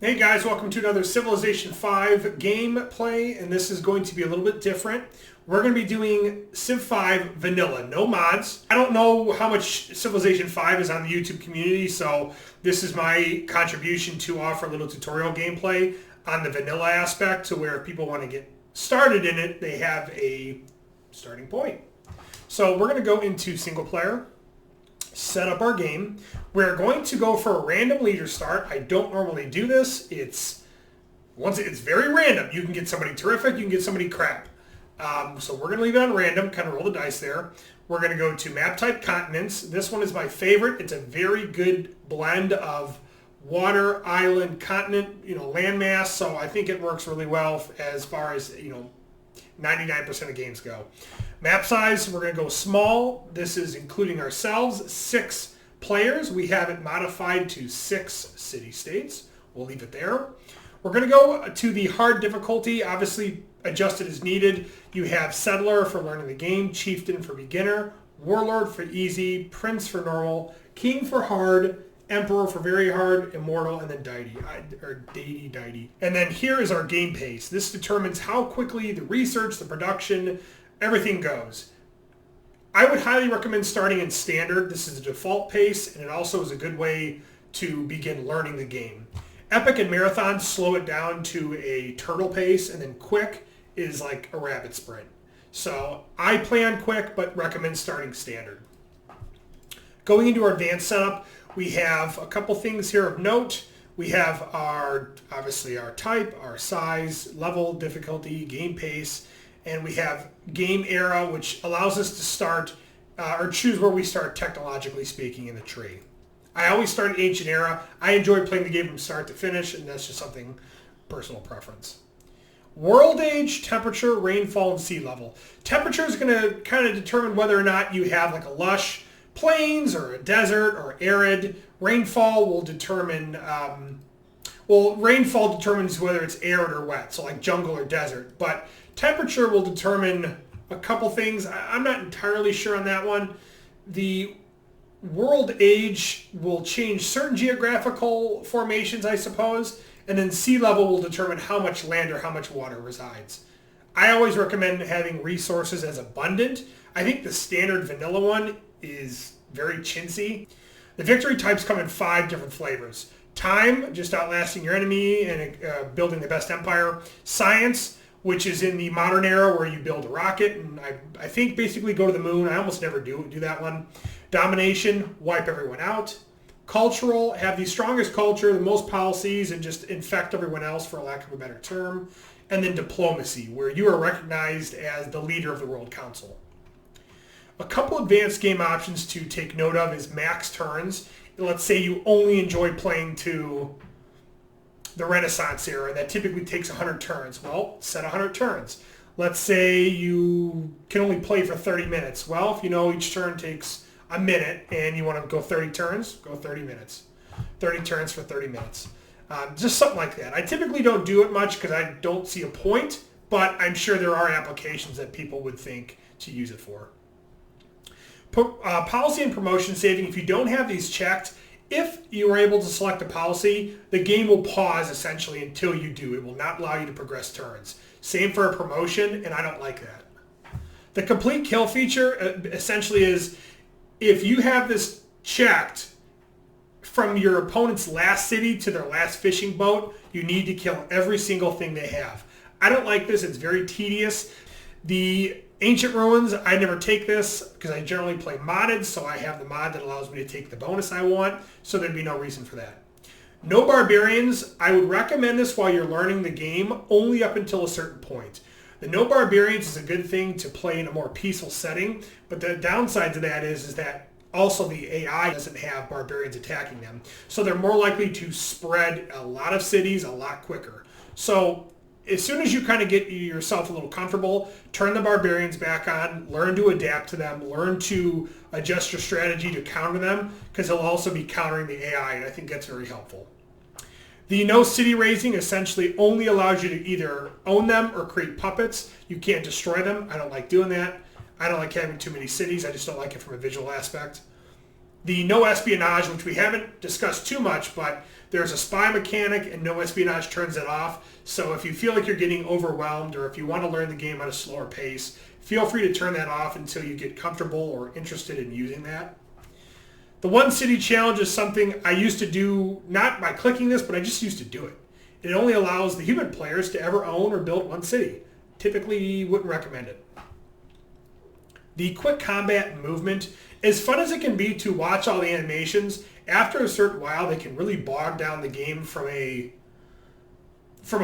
Hey guys, welcome to another Civilization 5 gameplay, and this is going to be a little bit different. We're going to be doing Civ 5 Vanilla, no mods. I don't know how much Civilization 5 is on the YouTube community, so this is my contribution to offer a little tutorial gameplay on the vanilla aspect, to where if people want to get started in it, they have a starting point. So we're going to go into single player, set up our game. We're going to go for a random leader start. I don't normally do this. It's very random. You can get somebody terrific, you can get somebody crap. So we're going to leave it on random, kind of roll the dice there. We're going to go to map type continents. This one is my favorite. It's a very good blend of water, island, continent, landmass. So I think it works really well as far as, 99% of games go. Map size, we're going to go small. This is including ourselves, 6 players. We have it modified to 6 city-states. We'll leave it there. We're going to go to the hard difficulty, obviously adjusted as needed. You have Settler for learning the game, Chieftain for beginner, Warlord for easy, Prince for normal, King for hard, Emperor for very hard, Immortal, and then Deity, or Deity. And then here is our game pace. This determines how quickly the research, the production, everything goes. I would highly recommend starting in standard. This is the default pace, and it also is a good way to begin learning the game. Epic and Marathon slow it down to a turtle pace, and then quick is like a rabbit sprint. So I play on quick, but recommend starting standard. Going into our advanced setup, we have a couple things here of note. We have obviously our type, our size, level, difficulty, game pace, and we have game era, which allows us to start or choose where we start technologically speaking in the tree. I always start at ancient era. I enjoy playing the game from start to finish, and that's just something personal preference. World age, temperature, rainfall, and sea level. Temperature is going to kind of determine whether or not you have like a lush plains or a desert or arid. Rainfall will determine, rainfall determines whether it's arid or wet, so like jungle or desert. But temperature will determine a couple things. I'm not entirely sure on that one. The world age will change certain geographical formations, I suppose, and then sea level will determine how much land or how much water resides. I always recommend having resources as abundant. I think the standard vanilla one is very chintzy. The victory types come in 5 different flavors. Time, just outlasting your enemy and building the best empire. Science, which is in the modern era where you build a rocket, and I think basically go to the moon. I almost never do that one. Domination, wipe everyone out. Cultural, have the strongest culture, the most policies, and just infect everyone else, for lack of a better term. And then diplomacy, where you are recognized as the leader of the World Council. A couple advanced game options to take note of is max turns. Let's say you only enjoy playing to the Renaissance era. That typically takes 100 turns. Well, set 100 turns. Let's say you can only play for 30 minutes. Well, if you know each turn takes a minute and you want to go 30 turns, go 30 minutes. 30 turns for 30 minutes. Just something like that. I typically don't do it much because I don't see a point, but I'm sure there are applications that people would think to use it for. Policy and promotion saving, if you don't have these checked, if you are able to select a policy, the game will pause essentially until you do. It will not allow you to progress turns. Same for a promotion, and I don't like that. The complete kill feature essentially is if you have this checked from your opponent's last city to their last fishing boat, you need to kill every single thing they have. I don't like this. It's very tedious. The Ancient Ruins, I never take this because I generally play modded, so I have the mod that allows me to take the bonus I want, so there'd be no reason for that. No Barbarians, I would recommend this while you're learning the game, only up until a certain point. The No Barbarians is a good thing to play in a more peaceful setting, but the downside to that is that also the AI doesn't have barbarians attacking them, so they're more likely to spread a lot of cities a lot quicker. So as soon as you kind of get yourself a little comfortable, turn the barbarians back on, learn to adapt to them, learn to adjust your strategy to counter them, because they'll also be countering the AI, and I think that's very helpful. The no city raising essentially only allows you to either own them or create puppets. You can't destroy them. I don't like doing that. I don't like having too many cities. I just don't like it from a visual aspect. The no espionage, which we haven't discussed too much, but there's a spy mechanic and no espionage turns it off. So if you feel like you're getting overwhelmed or if you want to learn the game at a slower pace, feel free to turn that off until you get comfortable or interested in using that. The one city challenge is something I used to do, not by clicking this, but I just used to do it. It only allows the human players to ever own or build one city. Typically wouldn't recommend it. The quick combat movement, as fun as it can be to watch all the animations, after a certain while they can really bog down the game from a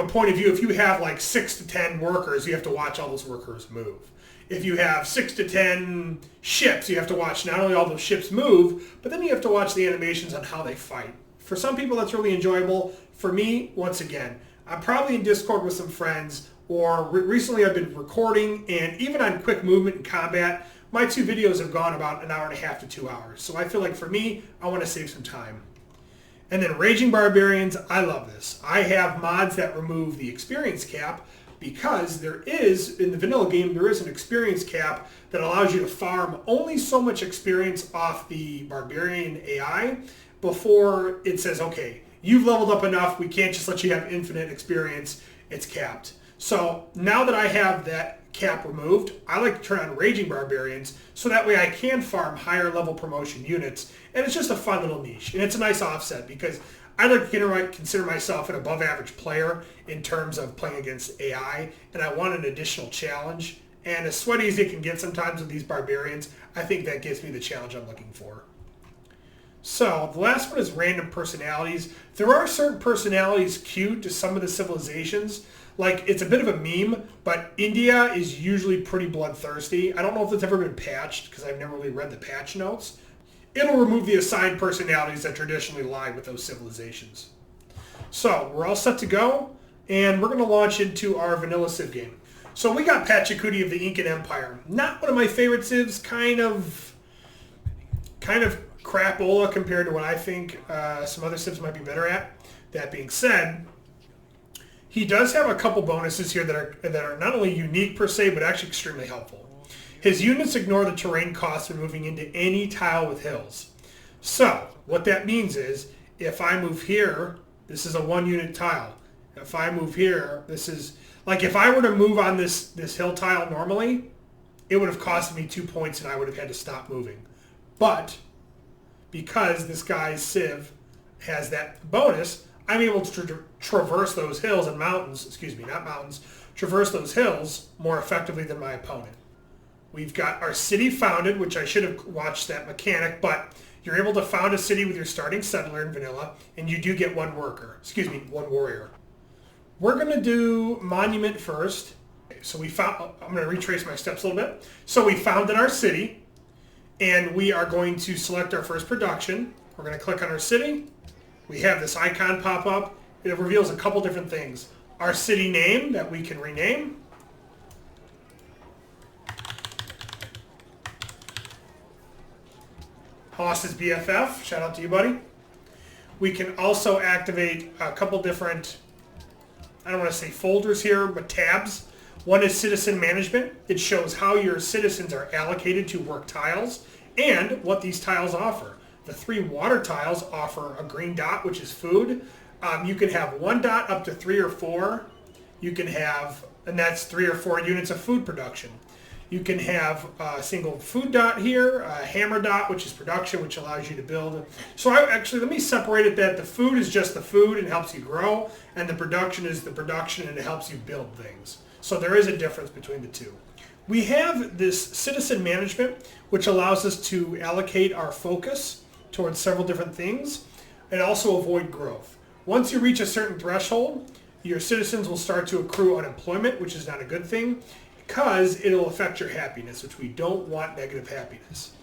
point of view. If you have like 6 to 10 workers, you have to watch all those workers move. If you have 6 to 10 ships, you have to watch not only all those ships move, but then you have to watch the animations on how they fight. For some people that's really enjoyable. For me, once again, I'm probably in Discord with some friends, or recently I've been recording, and even on quick movement and combat, my 2 videos have gone about an hour and a half to 2 hours. So I feel like for me, I want to save some time. And then Raging Barbarians, I love this. I have mods that remove the experience cap because there is, in the vanilla game, there is an experience cap that allows you to farm only so much experience off the Barbarian AI before it says, okay, you've leveled up enough, we can't just let you have infinite experience, it's capped. So now that I have that cap removed, I like to turn on Raging Barbarians so that way I can farm higher level promotion units, and it's just a fun little niche, and it's a nice offset because I like to consider myself an above average player in terms of playing against AI, and I want an additional challenge, and as sweaty as it can get sometimes with these barbarians, I think that gives me the challenge I'm looking for. So the last one is random personalities. There are certain personalities queued to some of the civilizations. Like, it's a bit of a meme, but India is usually pretty bloodthirsty. I don't know if it's ever been patched because I've never really read the patch notes. It'll remove the assigned personalities that traditionally lie with those civilizations. So we're all set to go, and we're going to launch into our vanilla civ game. So we got Pachacuti of the Incan Empire. Not one of my favorite civs, kind of crapola compared to what I think some other civs might be better at. That being said, he does have a couple bonuses here that are not only unique per se, but actually extremely helpful. His units ignore the terrain costs when moving into any tile with hills. So what that means is if I move here, this is a 1 unit tile. If I move here, this is like if I were to move on this hill tile normally, it would have costed me 2 points and I would have had to stop moving. But because this guy's civ has that bonus, I'm able to traverse those hills and mountains, traverse those hills more effectively than my opponent. We've got our city founded, which I should have watched that mechanic, but you're able to found a city with your starting settler in vanilla, and you do get one warrior. We're going to do monument first. So I'm going to retrace my steps a little bit. So we founded our city, and we are going to select our first production. We're going to click on our city. We have this icon pop up. It reveals a couple different things. Our city name that we can rename. Haas's BFF, shout out to you, buddy. We can also activate a couple different, I don't want to say folders here, but tabs. One is citizen management. It shows how your citizens are allocated to work tiles and what these tiles offer. The 3 water tiles offer a green dot, which is food. You can have 1 dot up to 3 or 4. You can have, and that's 3 or 4 units of food production. You can have a single food dot here, a hammer dot, which is production, which allows you to build. So let me separate it that the food is just the food and helps you grow, and the production is the production and it helps you build things. So there is a difference between the two. We have this citizen management, which allows us to allocate our focus towards several different things and also avoid growth. Once you reach a certain threshold, your citizens will start to accrue unemployment, which is not a good thing, because it'll affect your happiness, which we don't want negative happiness.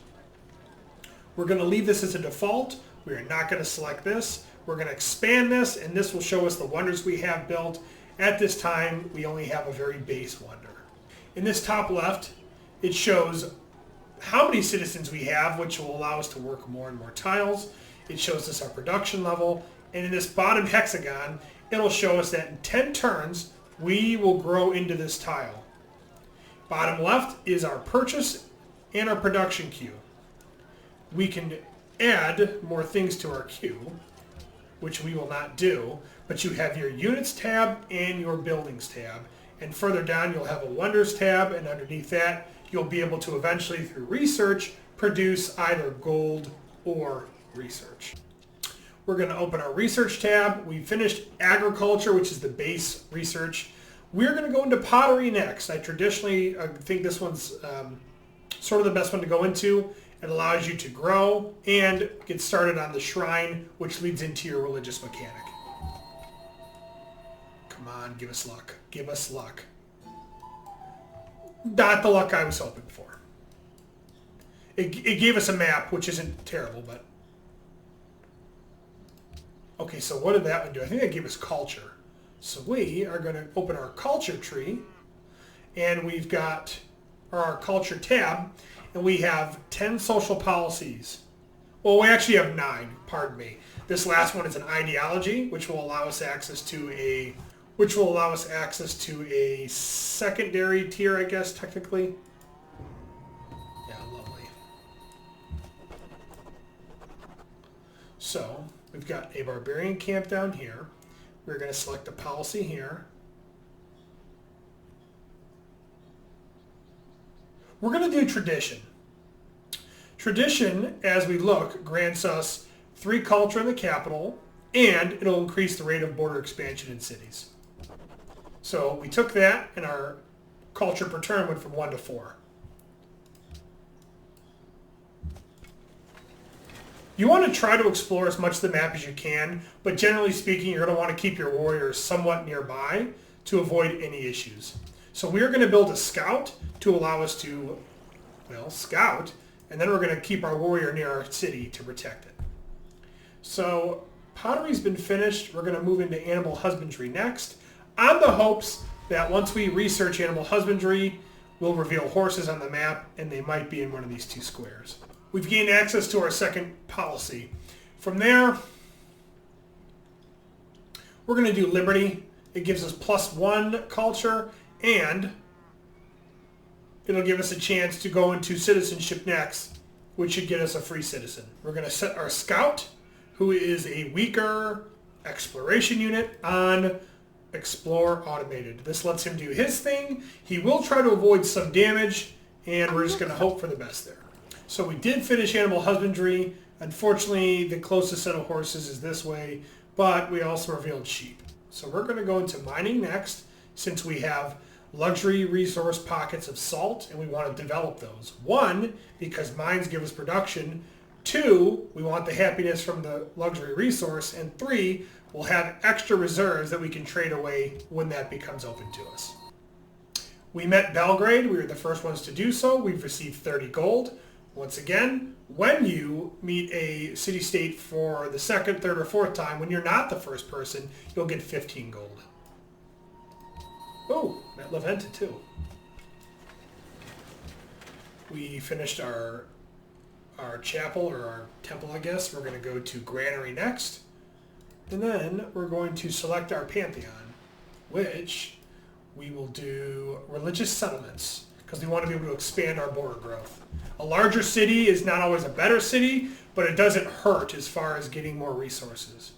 We're going to leave this as a default. We are not going to select this. We're going to expand this, and this will show us the wonders we have built. At this time, we only have a very base wonder. In this top left, it shows how many citizens we have, which will allow us to work more and more tiles. It shows us our production level. And in this bottom hexagon, it'll show us that in 10 turns, we will grow into this tile. Bottom left is our purchase and our production queue. We can add more things to our queue, which we will not do, but you have your units tab and your buildings tab. And further down, you'll have a wonders tab, and underneath that, you'll be able to eventually, through research, produce either gold or research. We're going to open our research tab. We finished agriculture, which is the base research. We're going to go into pottery next. I think this one's sort of the best one to go into. It allows you to grow and get started on the shrine, which leads into your religious mechanic. Come on, give us luck. Give us luck. Not the luck I was hoping for. It gave us a map, which isn't terrible, but... Okay, so what did that one do? I think that gave us culture. So we are going to open our culture tree, and we've got our culture tab, and we have 10 social policies. Well, we actually have 9, pardon me. This last one is an ideology, which will allow us access to a secondary tier, I guess, technically. Yeah, lovely. So we've got a barbarian camp down here. We're going to select a policy here. We're going to do tradition. Tradition, as we look, grants us 3 culture in the capital, and it'll increase the rate of border expansion in cities. So we took that, and our culture per turn went from 1 to 4. You want to try to explore as much of the map as you can, but generally speaking, you're going to want to keep your warriors somewhat nearby to avoid any issues. So we're going to build a scout to allow us to, scout, and then we're going to keep our warrior near our city to protect it. So pottery's been finished. We're going to move into animal husbandry next, on the hopes that once we research animal husbandry, we'll reveal horses on the map, and they might be in one of these 2 squares. We've gained access to our second policy. From there, we're going to do liberty. It gives us +1 culture, and it'll give us a chance to go into citizenship next, which should get us a free citizen. We're going to set our scout, who is a weaker exploration unit, on explore automated. This lets him do his thing. He will try to avoid some damage, and we're just going to hope for the best there. So we did finish animal husbandry. Unfortunately, the closest set of horses is this way, but we also revealed sheep. So we're going to go into mining next, since we have luxury resource pockets of salt, and we want to develop those. 1, because mines give us production. 2, we want the happiness from the luxury resource. And 3, we'll have extra reserves that we can trade away when that becomes open to us. We met Belgrade. We were the first ones to do so. We've received 30 gold. Once again, when you meet a city-state for the 2nd, 3rd, or 4th time, when you're not the first person, you'll get 15 gold. Oh, met La Venta too. We finished our chapel, or our temple, I guess. We're going to go to Granary next. And then we're going to select our Pantheon, which we will do religious settlements, because we want to be able to expand our border growth. A larger city is not always a better city, but it doesn't hurt as far as getting more resources.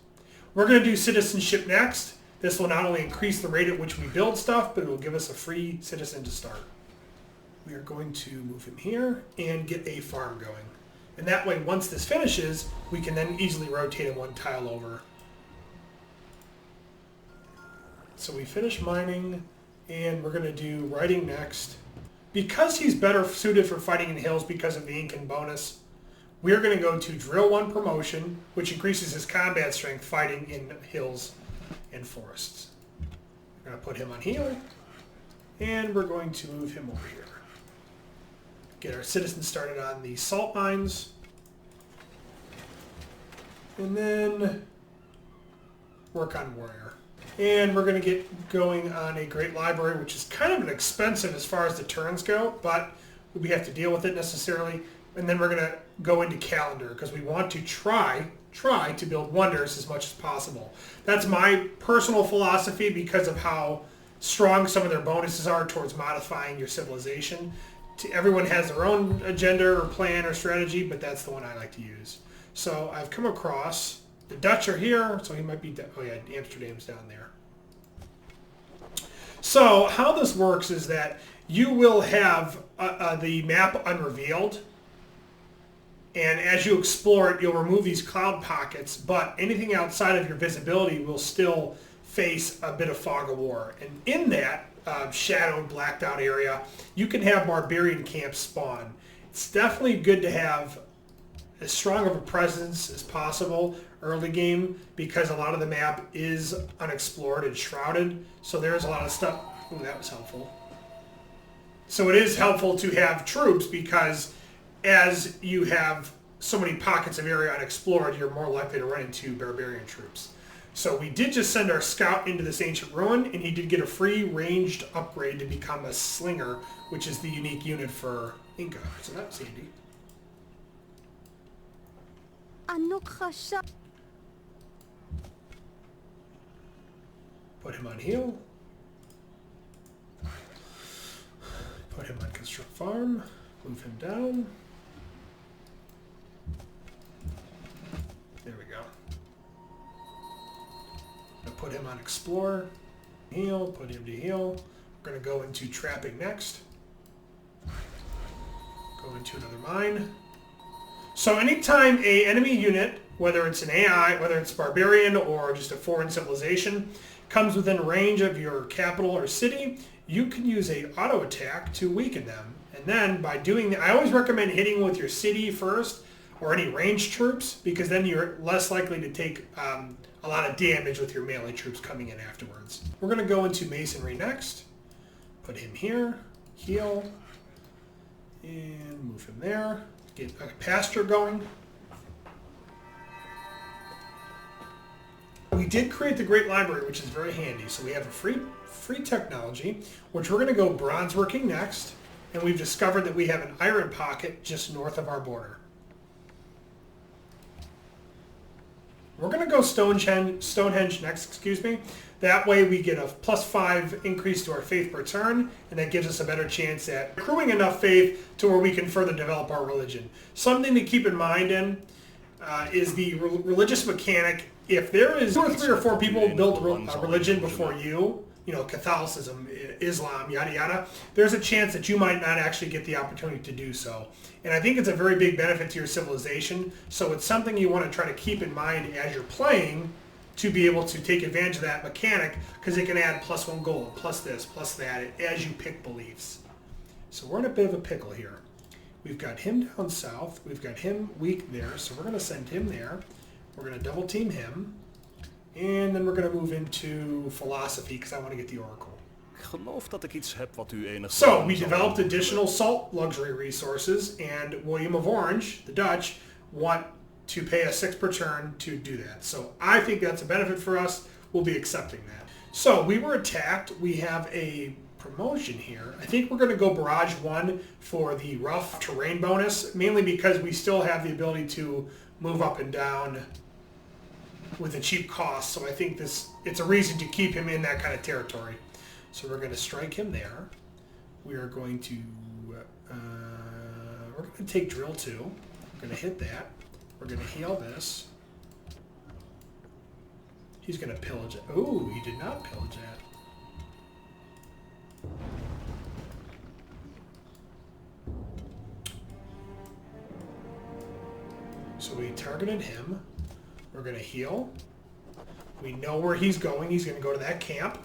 We're going to do citizenship next. This will not only increase the rate at which we build stuff, but it will give us a free citizen to start. We are going to move him here and get a farm going. And that way, once this finishes, we can then easily rotate him 1 tile over. So we finish mining, and we're going to do writing next. Because he's better suited for fighting in hills because of the Incan bonus, we're going to go to Drill 1 promotion, which increases his combat strength fighting in hills and forests. We're going to put him on healer, and we're going to move him over here. Get our citizens started on the salt mines, and then work on warrior. And we're going to get going on a great library, which is kind of expensive as far as the turns go, but we have to deal with it necessarily. And then we're going to go into calendar, because we want to try to build wonders as much as possible. That's my personal philosophy because of how strong some of their bonuses are towards modifying your civilization. Everyone has their own agenda or plan or strategy, but that's the one I like to use. So I've come across, the Dutch are here, so he might be, oh yeah, Amsterdam's down there. So how this works is that you will have the map unrevealed, and as you explore it, you'll remove these cloud pockets, but anything outside of your visibility will still face a bit of fog of war. And in that shadowed, blacked out area, you can have barbarian camps spawn. It's definitely good to have as strong of a presence as possible early game because a lot of the map is unexplored and shrouded. So there's a lot of stuff. Ooh, that was helpful. So it is helpful to have troops because as you have so many pockets of area unexplored, you're more likely to run into barbarian troops. So we did just send our scout into this ancient ruin, and he did get a free ranged upgrade to become a slinger, which is the unique unit for Inca. So that was handy. Put him on heal. Put him on construct farm. Move him down. There we go. I'll put him on explore. Heal. Put him to heal. We're going to go into trapping next. Go into another mine. So anytime a enemy unit, whether it's an AI, whether it's barbarian or just a foreign civilization, comes within range of your capital or city, you can use a auto attack to weaken them. And then by doing that, I always recommend hitting with your city first or any ranged troops because then you're less likely to take a lot of damage with your melee troops coming in afterwards. We're going to go into masonry next. Put him here, heal, and move him there. Get a pasture going. We did create the Great Library, which is very handy. So we have a free technology, which we're going to go bronze working next. And we've discovered that we have an iron pocket just north of our border. We're going to go Stonehenge next, excuse me. That way we get a +5 increase to our faith per turn, and that gives us a better chance at accruing enough faith to where we can further develop our religion. Something to keep in mind is the religious mechanic. If there is 2 or 3 or 4 people built a religion before you, you know, Catholicism, Islam, yada yada, there's a chance that you might not actually get the opportunity to do so. And I think it's a very big benefit to your civilization, so it's something you want to try to keep in mind as you're playing to be able to take advantage of that mechanic, because it can add +1 gold, plus this, plus that, as you pick beliefs. So we're in a bit of a pickle here. We've got him down south, we've got him weak there, so we're going to send him there. We're going to double team him, and then we're going to move into philosophy because I want to get the oracle. So we developed additional salt luxury resources, and William of Orange, the Dutch, want to pay us 6 per turn to do that. So I think that's a benefit for us. We'll be accepting that. So we were attacked. We have a promotion here. I think we're going to go Barrage 1 for the rough terrain bonus, mainly because we still have the ability to move up and down with a cheap cost. So I think it's a reason to keep him in that kind of territory. So we're going to strike him there. We are going to take drill 2. We're going to hit that. We're going to heal this. He's going to pillage it. Ooh, he did not pillage that. So we targeted him. We're going to heal. We know where he's going. He's going to go to that camp.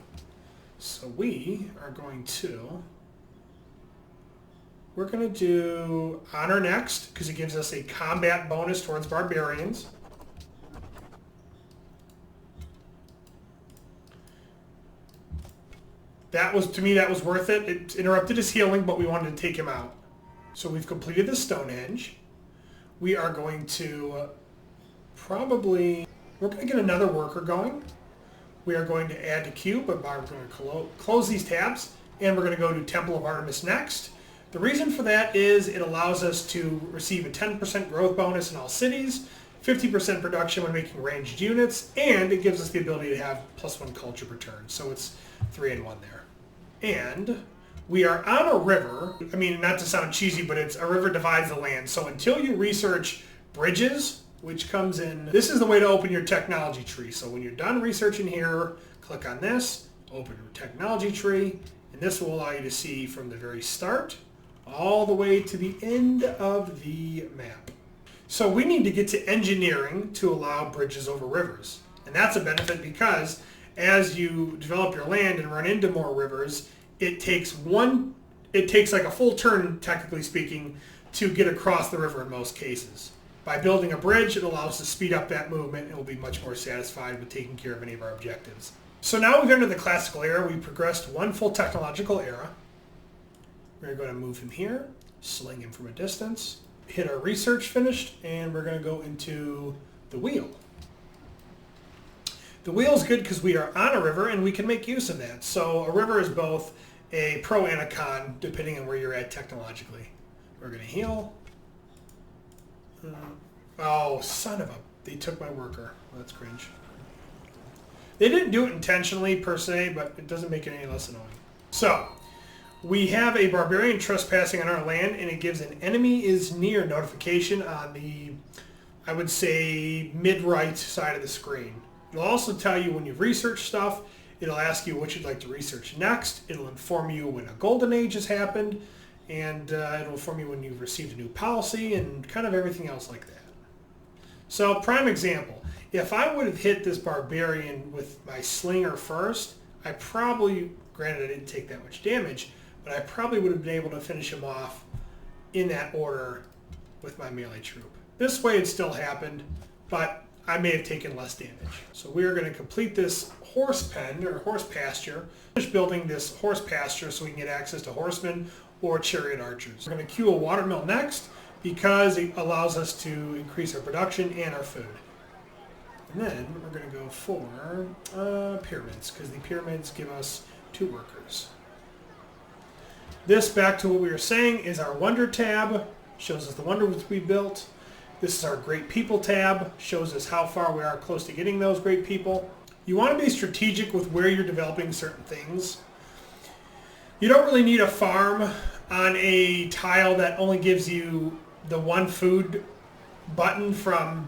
So we are going to... We're going to do Honor next, because it gives us a combat bonus towards barbarians. That was, to me, that was worth it. It interrupted his healing, but we wanted to take him out. So we've completed the Stonehenge. We are going to we're going to get another worker going. We are going to add to queue, but we're going to close these tabs, and we're going to go to Temple of Artemis next. The reason for that is it allows us to receive a 10% growth bonus in all cities, 50% production when making ranged units, and it gives us the ability to have +1 culture per turn. So it's 3 in 1 there. And we are on a river. I mean, not to sound cheesy, but it's a river divides the land. So until you research bridges, which comes in. This is the way to open your technology tree. So when you're done researching here, click on this, open your technology tree, and this will allow you to see from the very start all the way to the end of the map. So we need to get to engineering to allow bridges over rivers. And that's a benefit because as you develop your land and run into more rivers, it takes like a full turn, technically speaking, to get across the river in most cases. By building a bridge, it allows us to speed up that movement and we'll be much more satisfied with taking care of any of our objectives. So now we've entered the classical era. We progressed one full technological era. We're going to move him here, sling him from a distance, hit our research finished, and we're going to go into the wheel. The wheel is good because we are on a river and we can make use of that. So a river is both a pro and a con depending on where you're at technologically. We're going to heal. Oh, son of a... They took my worker. Well, that's cringe. They didn't do it intentionally per se, but it doesn't make it any less annoying. So, we have a barbarian trespassing on our land, and it gives an enemy is near notification on the, I would say, mid-right side of the screen. It'll also tell you when you've researched stuff. It'll ask you what you'd like to research next. It'll inform you when a golden age has happened, and it'll inform you when you've received a new policy and kind of everything else like that. So, prime example. If I would have hit this barbarian with my slinger first, I probably, granted I didn't take that much damage, but I probably would have been able to finish him off in that order with my melee troop. This way it still happened, but I may have taken less damage. So we are going to complete this horse pen or horse pasture. Finish building this horse pasture so we can get access to horsemen or chariot archers. We're going to queue a watermill next because it allows us to increase our production and our food. And then we're going to go for pyramids because the pyramids give us 2 workers. This, back to what we were saying, is our Wonder tab. Shows us the wonders we built. This is our Great People tab. Shows us how far we are close to getting those great people. You want to be strategic with where you're developing certain things. You don't really need a farm on a tile that only gives you the one food button from,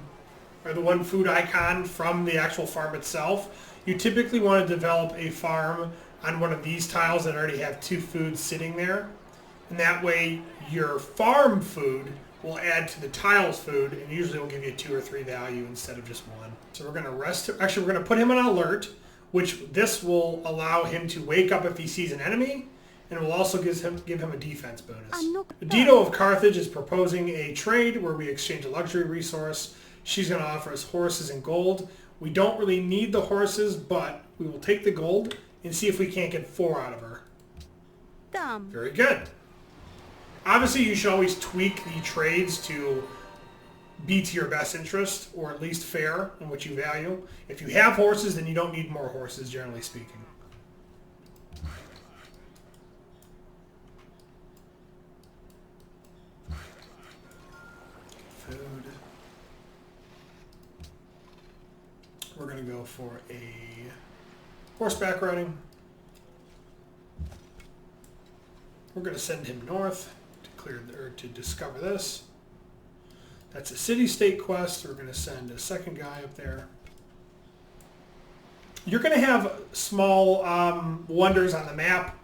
or the one food icon from the actual farm itself. You typically want to develop a farm on one of these tiles that already have 2 foods sitting there. And that way your farm food will add to the tile's food and usually will give you a 2 or 3 value instead of just 1. So we're going to we're going to put him on alert, which this will allow him to wake up if he sees an enemy, and it will also give him a defense bonus. Dido of Carthage is proposing a trade where we exchange a luxury resource. She's going to offer us horses and gold. We don't really need the horses, but we will take the gold and see if we can't get 4 out of her. Very good. Obviously, you should always tweak the trades to be to your best interest, or at least fair in what you value. If you have horses, then you don't need more horses, generally speaking. Food. We're going to go for a horseback riding. We're going to send him north to discover this. That's a city-state quest. We're going to send a second guy up there. You're going to have small wonders on the map,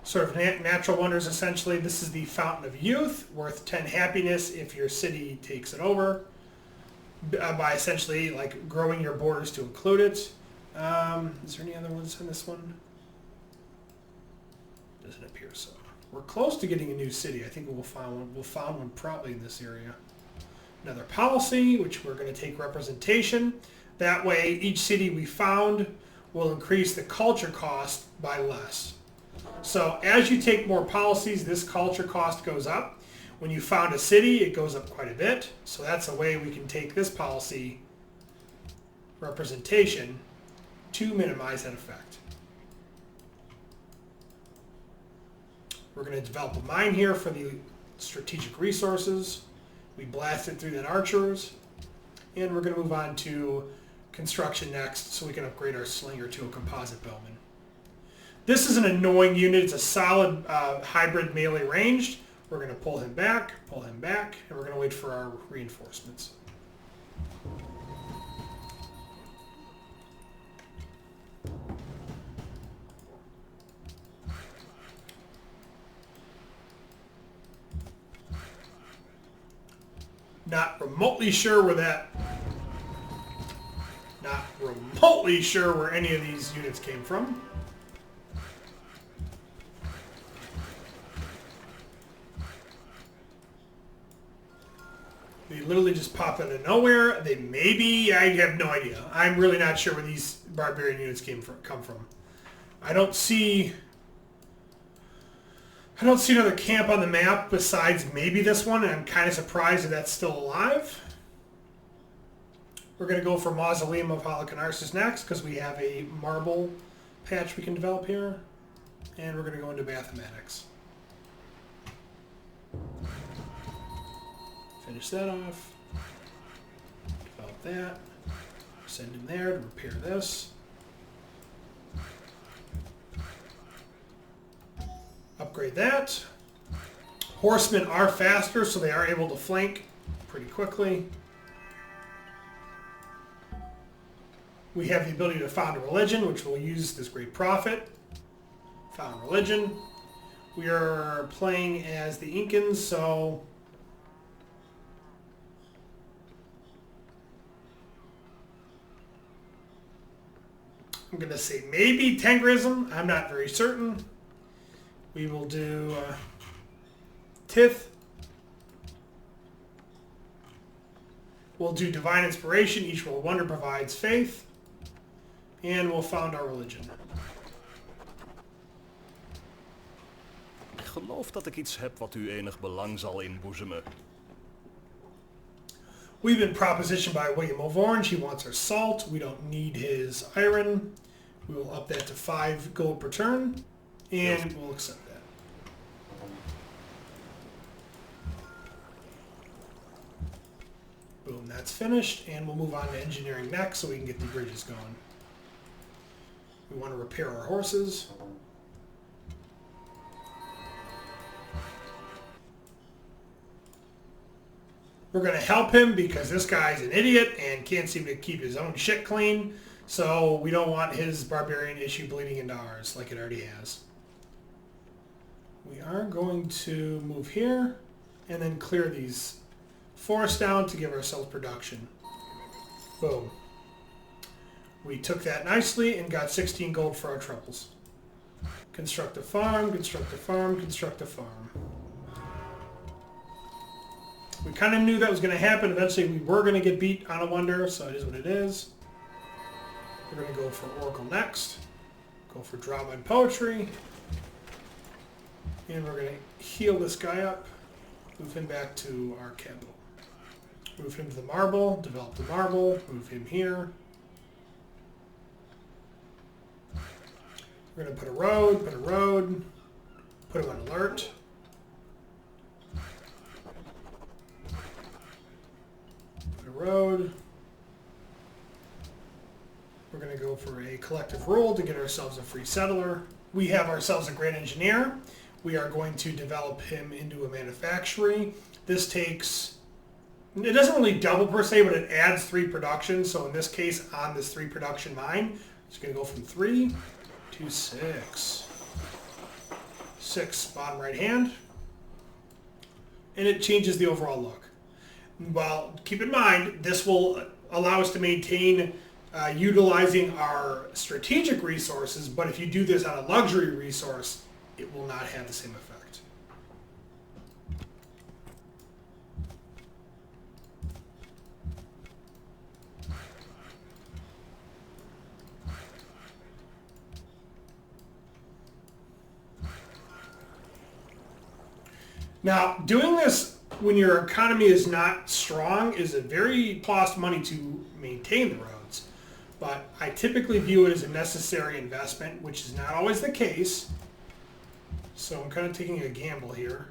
sort of natural wonders essentially. This is the Fountain of Youth, worth 10 happiness if your city takes it over, by essentially like growing your borders to include it. Is there any other ones in this one? Doesn't appear so. We're close to getting a new city. I think we'll find one probably in this area. Another policy, which we're going to take representation. That way, each city we found will increase the culture cost by less. So as you take more policies, this culture cost goes up. When you found a city, it goes up quite a bit. So that's a way we can take this policy representation to minimize that effect. We're going to develop a mine here for the strategic resources. We blast it through that archers. And we're going to move on to construction next so we can upgrade our slinger to a composite bowman. This is an annoying unit. It's a solid hybrid melee ranged. We're going to pull him back, and we're going to wait for our reinforcements. Not remotely sure where that... Not remotely sure where any of these units came from. They literally just pop out of nowhere. They maybe... I have no idea. I'm really not sure where these barbarian units come from. I don't see another camp on the map besides maybe this one, and I'm kind of surprised that that's still alive. We're going to go for Mausoleum of Halicarnassus next because we have a marble patch we can develop here. And we're going to go into mathematics. Finish that off. Develop that. Send in there to repair this. Upgrade that. Horsemen are faster, so they are able to flank pretty quickly. We have the ability to found a religion, which we'll use this great prophet. Found religion. We are playing as the Incans, so I'm going to say maybe Tengrism. I'm not very certain. We will do Tith. We'll do Divine Inspiration. Each roll wonder provides faith. And we'll found our religion. Ik geloof dat ik iets heb wat u enig belang zal inboezemen. We've been propositioned by William of Orange. He wants our salt. We don't need his iron. We will up that to 5 gold per turn. And we'll accept that. Boom, that's finished. And we'll move on to engineering next so we can get the bridges going. We want to repair our horses. We're going to help him because this guy's an idiot and can't seem to keep his own shit clean. So we don't want his barbarian issue bleeding into ours like it already has. We are going to move here and then clear these forests down to give ourselves production. Boom. We took that nicely and got 16 gold for our troubles. Construct a farm, construct a farm, construct a farm. We kind of knew that was going to happen. Eventually we were going to get beat on a wonder, so it is what it is. We're going to go for Oracle next. Go for Drama and Poetry. And we're going to heal this guy up. Move him back to our capital. Move him to the marble. Develop the marble. Move him here. We're going to put a road, put him on alert. Put a road. We're going to go for a collective rule to get ourselves a free settler. We have ourselves a great engineer. We are going to develop him into a manufactory. This takes, it doesn't really double per se, but it adds 3 production. So in this case, on this 3 production mine, it's going to go from 3 to 6. 6 bottom right hand. And it changes the overall look. Well, keep in mind, this will allow us to maintain utilizing our strategic resources, but if you do this on a luxury resource, it will not have the same effect. Now, doing this when your economy is not strong is a very cost money to maintain the roads. But I typically view it as a necessary investment, which is not always the case. So I'm kind of taking a gamble here.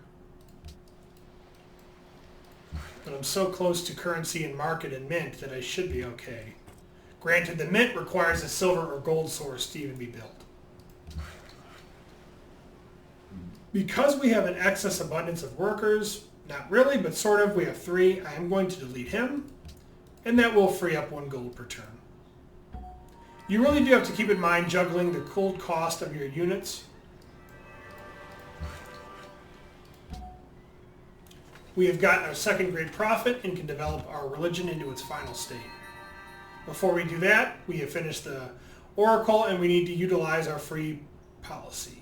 But I'm so close to currency and market and mint that I should be okay. Granted, the mint requires a silver or gold source to even be built. Because we have an excess abundance of workers, not really, but sort of, we have 3, I am going to delete him, and that will free up 1 gold per turn. You really do have to keep in mind juggling the gold cost of your units. we have gotten our second grade prophet and can develop our religion into its final state. Before we do that, we have finished the oracle and we need to utilize our free policy.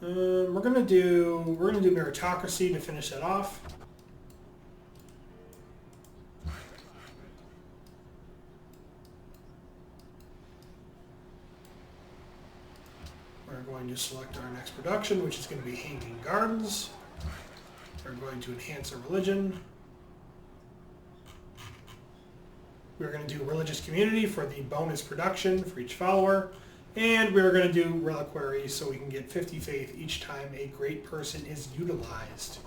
We're gonna do meritocracy to finish that off. We're going to select our next production, which is going to be Hanging Gardens. We're going to enhance our religion. We're going to do religious community for the bonus production for each follower. And we're going to do reliquary so we can get 50 faith each time a great person is utilized.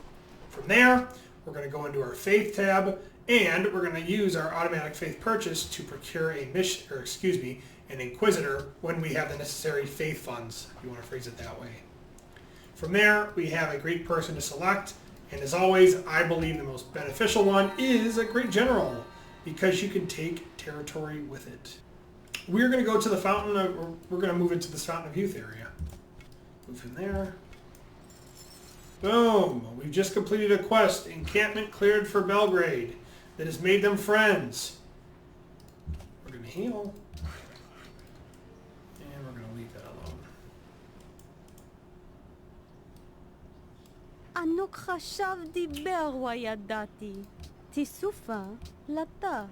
From there, we're going to go into our faith tab, and we're going to use our automatic faith purchase to procure a mission, or excuse me, an inquisitor when we have the necessary faith funds, if you want to phrase it that way. From there, we have a great person to select, and as always, I believe the most beneficial one is a great general, because you can take territory with it. We're going to go to the fountain of, we're going to move into this fountain of youth area. Move in there. Boom! We've just completed a quest, encampment cleared for Belgrade, that has made them friends. We're going to heal. And we're going to leave that alone. ענוג חשב דיבר וידעתי, תסופה לתה.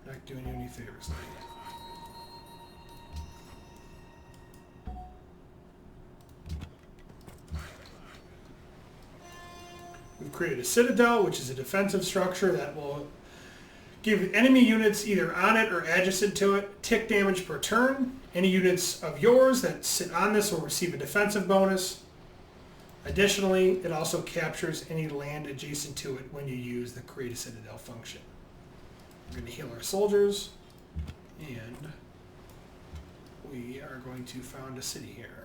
Not doing you any favors, lady. We've created a citadel, which is a defensive structure that will give enemy units either on it or adjacent to it tick damage per turn. Any units of yours that sit on this will receive a defensive bonus. Additionally, it also captures any land adjacent to it when you use the create a citadel function. We're going to heal our soldiers, and we are going to found a city here.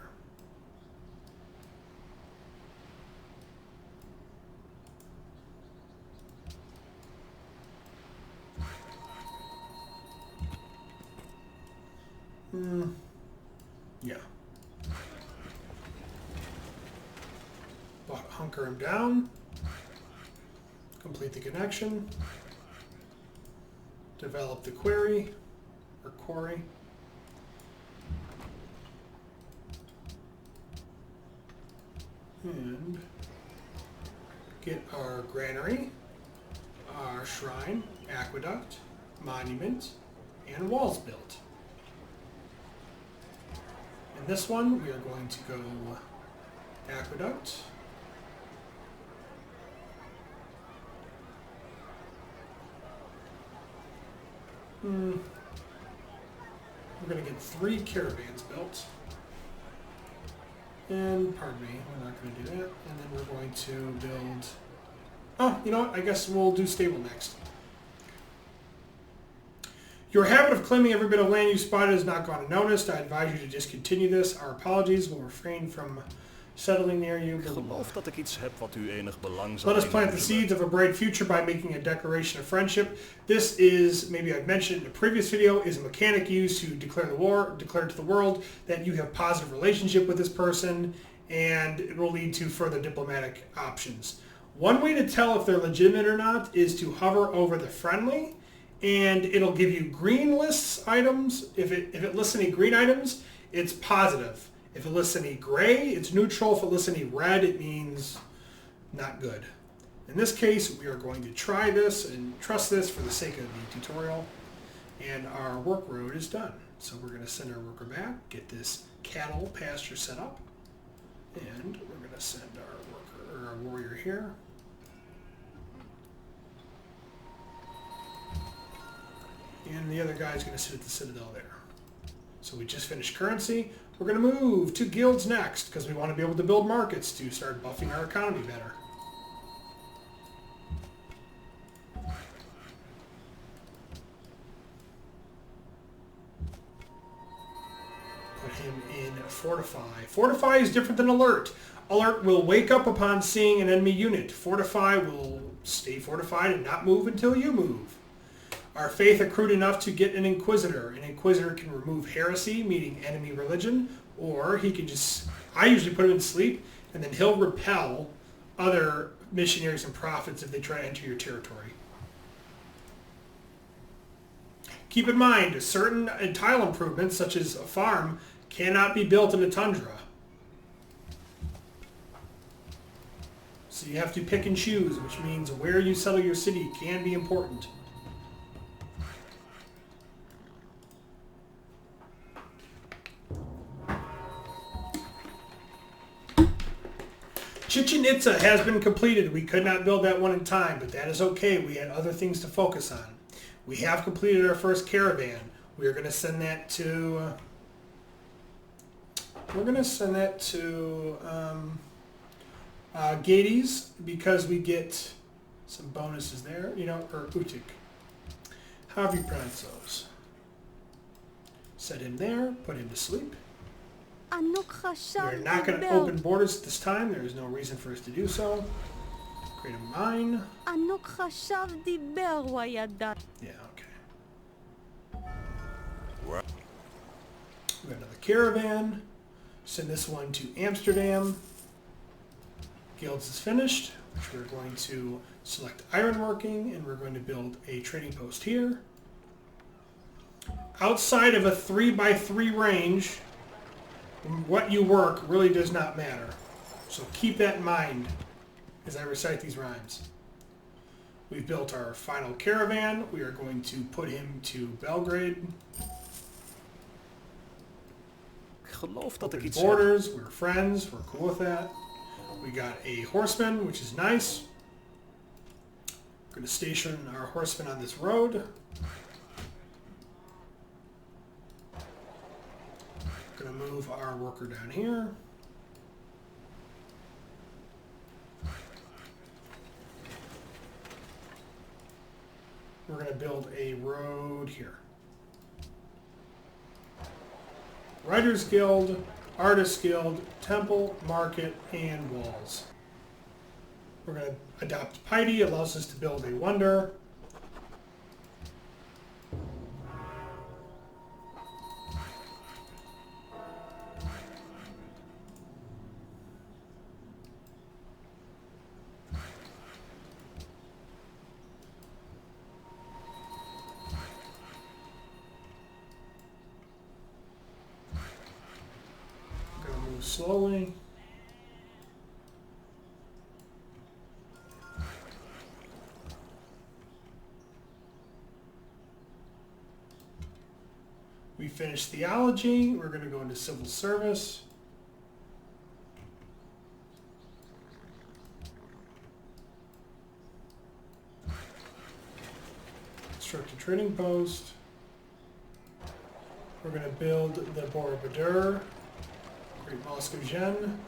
Yeah. Hunker him down. Complete the connection. Develop the query, or quarry. And get our granary, our shrine, aqueduct, monument, and walls built. In this one, we are going to go aqueduct. We're going to get 3 caravans built. And, pardon me, we're not going to do that. And then we're going to build... Oh, you know what? I guess we'll do stable next. Your habit of claiming every bit of land you spotted has not gone unnoticed. I advise you to discontinue this. Our apologies. We'll refrain from settling near you. Ik geloof dat ik iets heb wat u enig belang zal Let us plant the inboezemen. seeds of a bright future by making a declaration of friendship. This is, maybe I've mentioned in a previous video, is a mechanic used to declare to the world that you have positive relationship with this person, and it will lead to further diplomatic options. One way to tell if they're legitimate or not is to hover over the friendly, and it'll give you green lists items. If it lists any green items, it's positive. If it lists any gray, it's neutral. If it lists any red, it means not good. In this case, we are going to try this and trust this for the sake of the tutorial. And our work road is done. So we're going to send our worker back, get this cattle pasture set up, and we're going to send our worker, or our warrior here. And the other guy is going to sit at the citadel there. So we just finished currency. We're going to move to guilds next because we want to be able to build markets to start buffing our economy better. Put him in Fortify. Fortify is different than Alert. Alert will wake up upon seeing an enemy unit. Fortify will stay fortified and not move until you move. Our faith accrued enough to get an Inquisitor. An Inquisitor can remove heresy, meaning enemy religion, or he can just, I usually put him in sleep, and then he'll repel other missionaries and prophets if they try to enter your territory. Keep in mind, certain tile improvements, such as a farm, cannot be built in a tundra. So you have to pick and choose, which means where you settle your city can be important. Chichen Itza has been completed. We could not build that one in time, but that is okay. We had other things to focus on. We have completed our first caravan. We are going to send that to... Gades, because we get some bonuses there, or Utik. However you pronounce those. Set him there, put him to sleep. We're not going to open borders at this time. There is no reason for us to do so. Create a mine. Yeah, okay. We got another caravan. Send this one to Amsterdam. Guilds is finished, which we're going to select ironworking, and we're going to build a trading post here. Outside of a 3x3 range, what you work really does not matter. So keep that in mind as I recite these rhymes. We've built our final caravan. We are going to put him to Belgrade. Ik geloof dat ik iets Borders, we're friends, we're cool with that. We got a horseman, which is nice. We're going to station our horseman on this road. Going to move our worker down here. We're going to build a road here. Writers Guild, Artists Guild, Temple, Market, and Walls. We're going to adopt Piety. It allows us to build a wonder. Slowly. We finished theology. We're going to go into civil service. Construct a trading post. We're going to build the Borobudur, Great Mosque of Jen,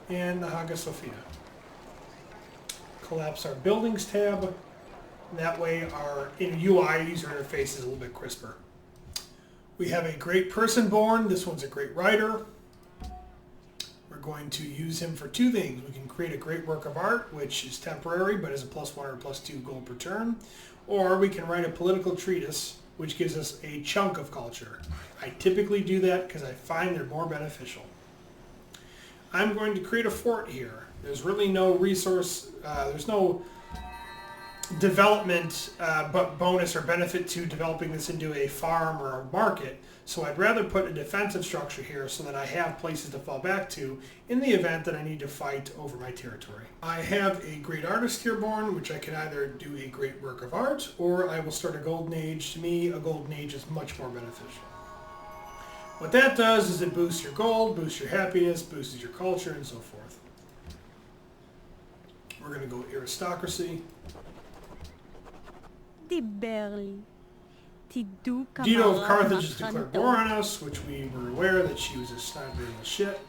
and the Hagia Sophia. Collapse our buildings tab. That way our UI user interface is a little bit crisper. We have a great person born. This one's a great writer. We're going to use him for two things. We can create a great work of art, which is temporary, but is a +1 or +2 gold per turn. Or we can write a political treatise, which gives us a chunk of culture. I typically do that because I find they're more beneficial. I'm going to create a fort here. There's really no resource, there's no development but bonus or benefit to developing this into a farm or a market. So I'd rather put a defensive structure here so that I have places to fall back to in the event that I need to fight over my territory. I have a great artist here born, which I can either do a great work of art or I will start a golden age. To me, a golden age is much more beneficial. What that does is it boosts your gold, boosts your happiness, boosts your culture, and so forth. We're going to go aristocracy. Dido of Carthage has declared war on us, which we were aware that she was a snide little shit.